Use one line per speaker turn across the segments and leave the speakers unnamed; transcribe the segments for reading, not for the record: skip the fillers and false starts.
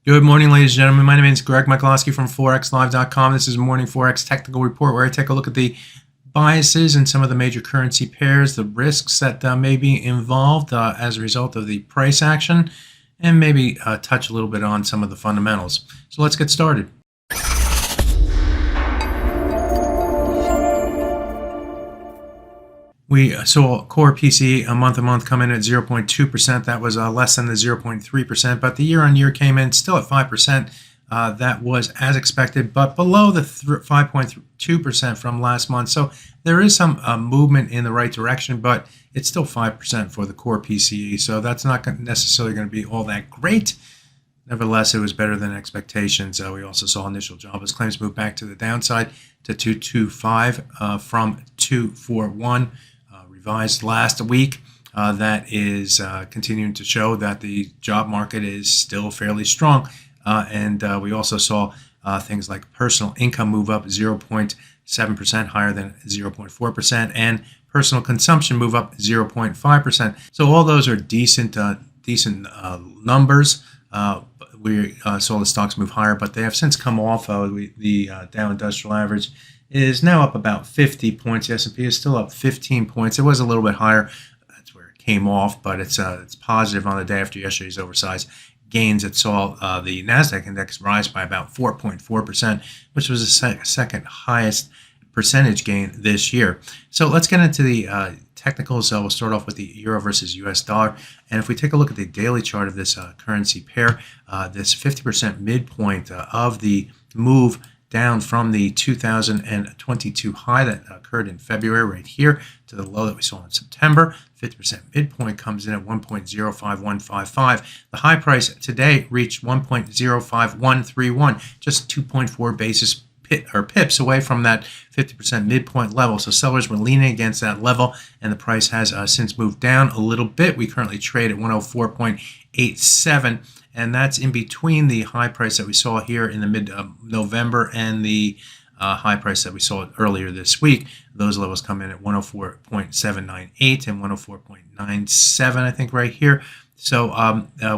Good morning, ladies and gentlemen. My name is Greg Michalowski from ForexLive.com. This is Morning Forex Technical Report, where I take a look at the biases in some of the major currency pairs, the risks that may be involved as a result of the price action, and maybe touch a little bit on some of the fundamentals. So let's get started. We saw core PCE month-to-month come in at 0.2%. That was less than the 0.3%, but the year-on-year came in still at 5%. That was as expected, but below the 5.2% from last month. So there is some movement in the right direction, but it's still 5% for the core PCE. So that's not necessarily going to be all that great. Nevertheless, it was better than expectations. We also saw initial jobless claims move back to the downside to 225 from 241. Revised last week. That is continuing to show that the job market is still fairly strong. And we also saw things like personal income move up 0.7% higher than 0.4%, and personal consumption move up 0.5%. So all those are decent numbers. We saw the stocks move higher, but they have since come off. The Dow Industrial Average is now up about 50 points. The S&P is still up 15 points. It was a little bit higher. That's where it came off, but it's positive on the day after yesterday's oversized gains. It saw the NASDAQ index rise by about 4.4%, which was the second highest percentage gain this year. So let's get into the technicals. We'll start off with the euro versus US dollar. And if we take a look at the daily chart of this currency pair, this 50% midpoint of the move down from the 2022 high that occurred in February right here to the low that we saw in September. 50% midpoint comes in at 1.05155. The high price today reached 1.05131, just 2.4 pips away from that 50% midpoint level. So sellers were leaning against that level, and the price has since moved down a little bit. We currently trade at 104.87. And that's in between the high price that we saw here in the mid-November and the high price that we saw earlier this week. Those levels come in at 104.798 and 104.97, I think, right here. So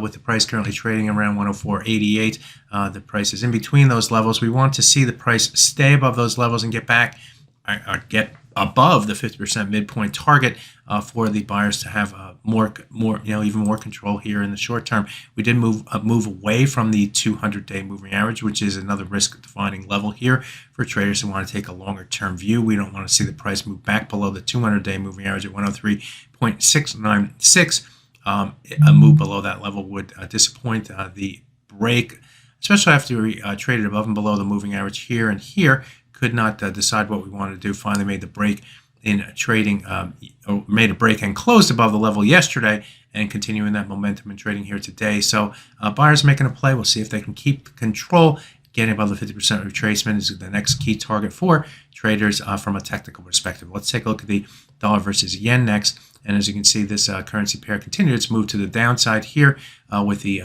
with the price currently trading around 104.88, the price is in between those levels. We want to see the price stay above those levels and get back, or get above the 50% midpoint target for the buyers to have even more control here in the short term. We did move away from the 200-day moving average, which is another risk-defining level here for traders who want to take a longer-term view. We don't want to see the price move back below the 200-day moving average at 103.696. A move below that level would disappoint. The break, especially after we traded above and below the moving average here and here, could not decide what we wanted to do. Finally made the break in trading, or made a break and closed above the level yesterday, and continuing that momentum in trading here today. So buyers making a play. We'll see if they can keep control. Getting above the 50% retracement is the next key target for traders from a technical perspective. Let's take a look at the dollar versus yen next. And as you can see, this currency pair continued its move to the downside here with the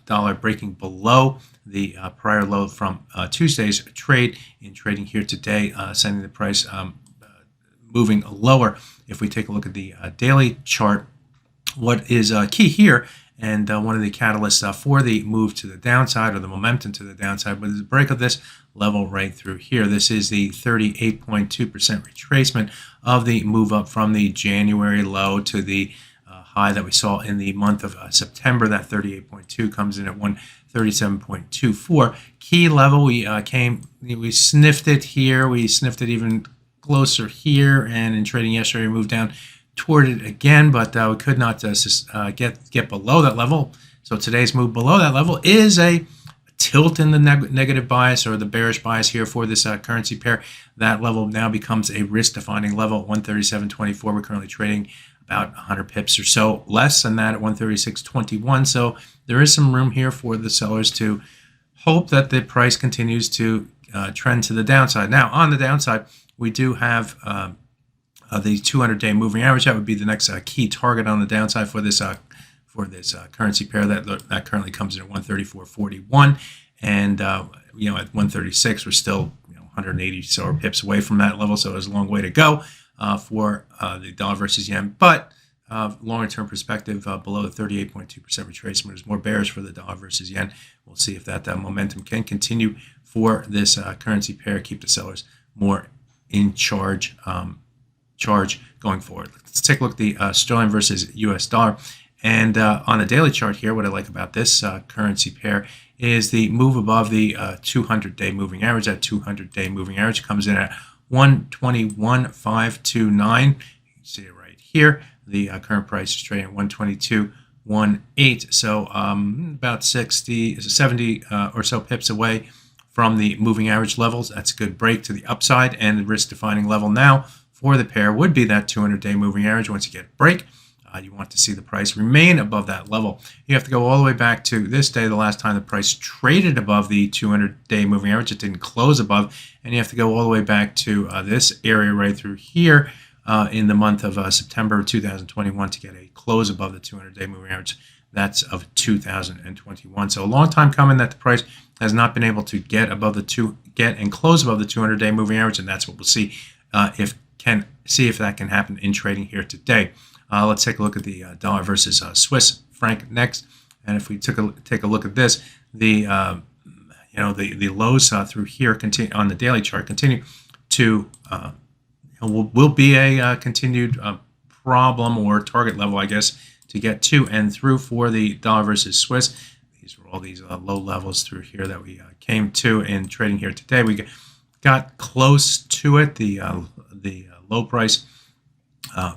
dollar breaking below the prior low from Tuesday's trade in trading here today, sending the price moving lower. If we take a look at the daily chart, what is key here, and one of the catalysts for the move to the downside, or the momentum to the downside, was the break of this level right through here. This is the 38.2% retracement of the move up from the January low to the high that we saw in the month of September. That 38.2 comes in at 137.24. Key level, we sniffed it here. We sniffed it even closer here, and in trading yesterday, we moved down toward it again, but we could not get below that level. So today's move below that level is a tilt in the negative bias, or the bearish bias here for this currency pair. That level now becomes a risk-defining level at 137.24. We're currently trading about 100 pips or so less than that at 136.21. So there is some room here for the sellers to hope that the price continues to trend to the downside. Now, on the downside, we do have the 200-day moving average. That would be the next key target on the downside for this currency pair. That currently comes in at 134.41, and at 136, we're still 180 or pips away from that level. So there's a long way to go for the dollar versus yen, but longer-term perspective, below the 38.2% retracement is more bearish for the dollar versus yen. We'll see if that momentum can continue for this currency pair. Keep the sellers more in charge going forward. Let's take a look at the sterling versus US dollar. And on a daily chart here, what I like about this currency pair is the move above the 200-day moving average. That 200-day moving average comes in at 121.529. You can see it right here. The current price is trading at 122.18. So about 70 or so pips away from the moving average levels. That's a good break to the upside, and the risk-defining level now for the pair would be that 200-day moving average. Once you get a break, you want to see the price remain above that level. You have to go all the way back to this day, the last time the price traded above the 200-day moving average. It didn't close above, and you have to go all the way back to this area right through here in the month of September 2021 to get a close above the 200-day moving average. That's of 2021. So a long time coming that the price has not been able to get above the and close above the 200-day moving average, and that's what we'll see if that can happen in trading here today. Let's take a look at the dollar versus Swiss franc next, and if we take a look at this, the lows through here continue on the daily chart continue to will be a continued problem or target level, I guess, to get to and through for the dollar versus Swiss. These were all these low levels through here that we came to in trading here today. We got close to it. The low price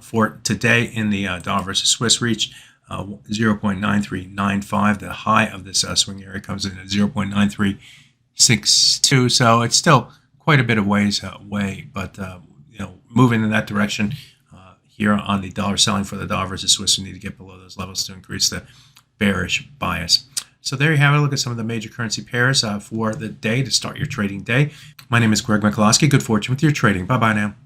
for today in the dollar versus Swiss reached 0.9395. The high of this swing area comes in at 0.9362. So it's still quite a bit of ways away, but moving in that direction. Here on the dollar selling for the dollar versus Swiss, we need to get below those levels to increase the bearish bias. So there you have it. Look at some of the major currency pairs for the day to start your trading day. My name is Greg Michalowski. Good fortune with your trading. Bye-bye now.